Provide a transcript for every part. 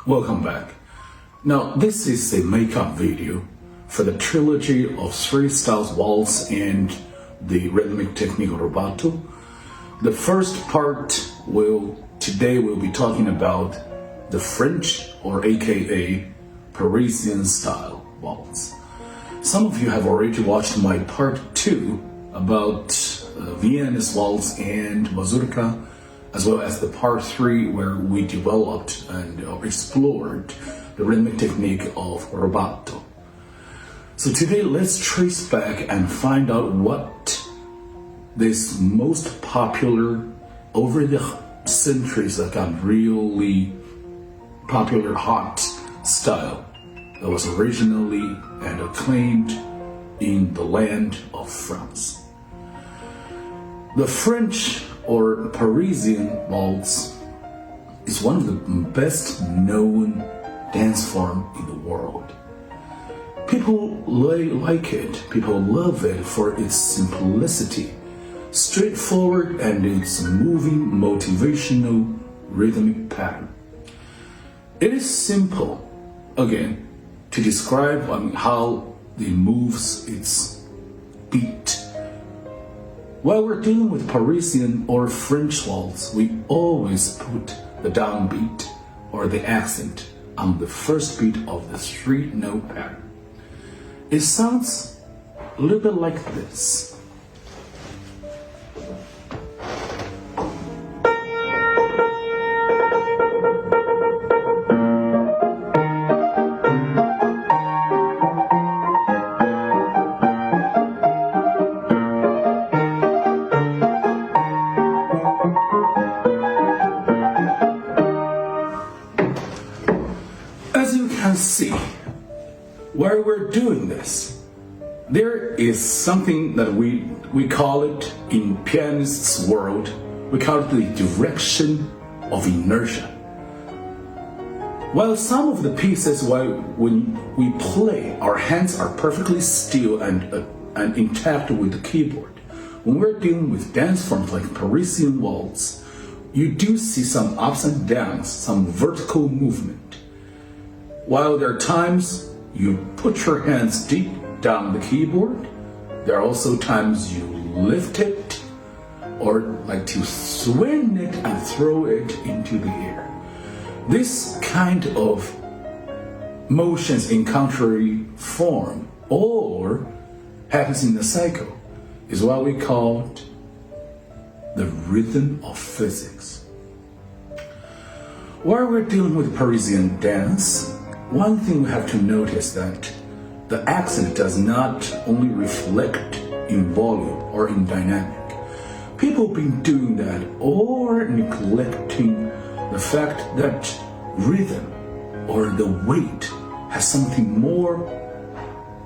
Welcome back. Now, this is a makeup video for the trilogy of 3 styles Waltz and the rhythmic technique rubato. The first part today we'll be talking about the French or aka Parisian style Waltz. Some of you have already watched my part 2 about Viennese Waltz and Mazurka, as well as the part 3 where we developed and explored the rhythmic technique of rubato. So today let's trace back and find out what this most popular over the centuries that got really popular hot style that was originally and acclaimed in the land of France. The French or Parisian waltz is one of the best known dance forms in the world. People like it, people love it for its simplicity, straightforward, and its moving motivational rhythmic pattern. It is simple, again, to describe how it moves its beat. While we're dealing with Parisian or French waltz, we always put the downbeat or the accent on the first beat of the 3-note pattern. It sounds a little bit like this. As you can see, while we're doing this, there is something that we call it in pianists' world, we call it the direction of inertia. While some of the pieces, when we play, our hands are perfectly still and intact with the keyboard. When we're dealing with dance forms like Parisian waltz, you do see some ups and downs, some vertical movement. While there are times you put your hands deep down the keyboard, there are also times you lift it or like to swing it and throw it into the air. This kind of motions in contrary form or happens in the cycle is what we call the rhythm of physics. While we're dealing with Parisian dance, one thing we have to notice that the accent does not only reflect in volume or in dynamic. People have been doing that or neglecting the fact that rhythm or the weight has something more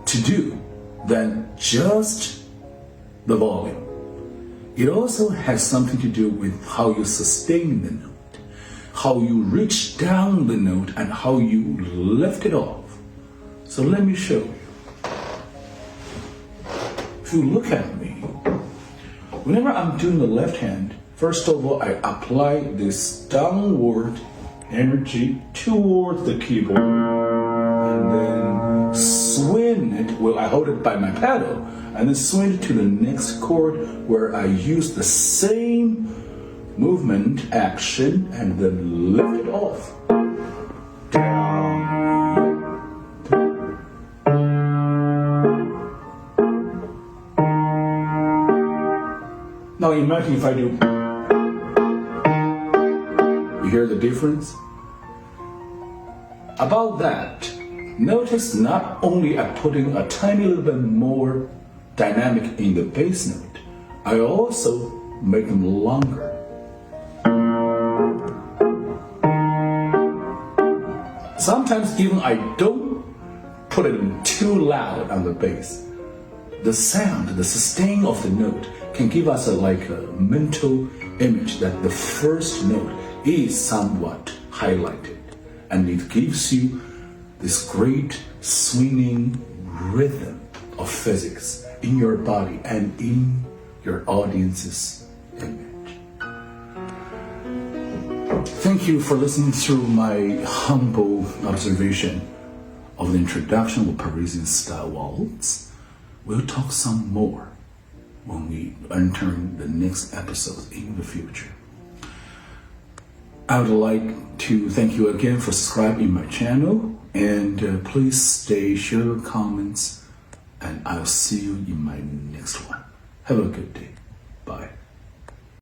to do than just the volume. It also has something to do with how you sustain the note, how you reach down the note, and how you lift it off. So let me show you. If you look at me, whenever I'm doing the left hand, first of all, I apply this downward energy towards the keyboard and then swing it. Well, I hold it by my paddle and then swing it to the next chord where I use the same movement action and then lift it off. Down. Now imagine if I do. You hear the difference? About that, notice not only I'm putting a tiny little bit more dynamic in the bass note, I also make them longer. Sometimes even I don't put it too loud on the bass. The sound, the sustain of the note can give us a mental image that the first note is somewhat highlighted, and it gives you this great swinging rhythm of physics in your body and in your audience's image. Thank you for listening through my humble observation of the introduction of Parisian style waltz. We'll talk some more when we enter the next episode in the future. I would like to thank you again for subscribing my channel, and please share your comments, and I'll see you in my next one. Have a good day. Bye.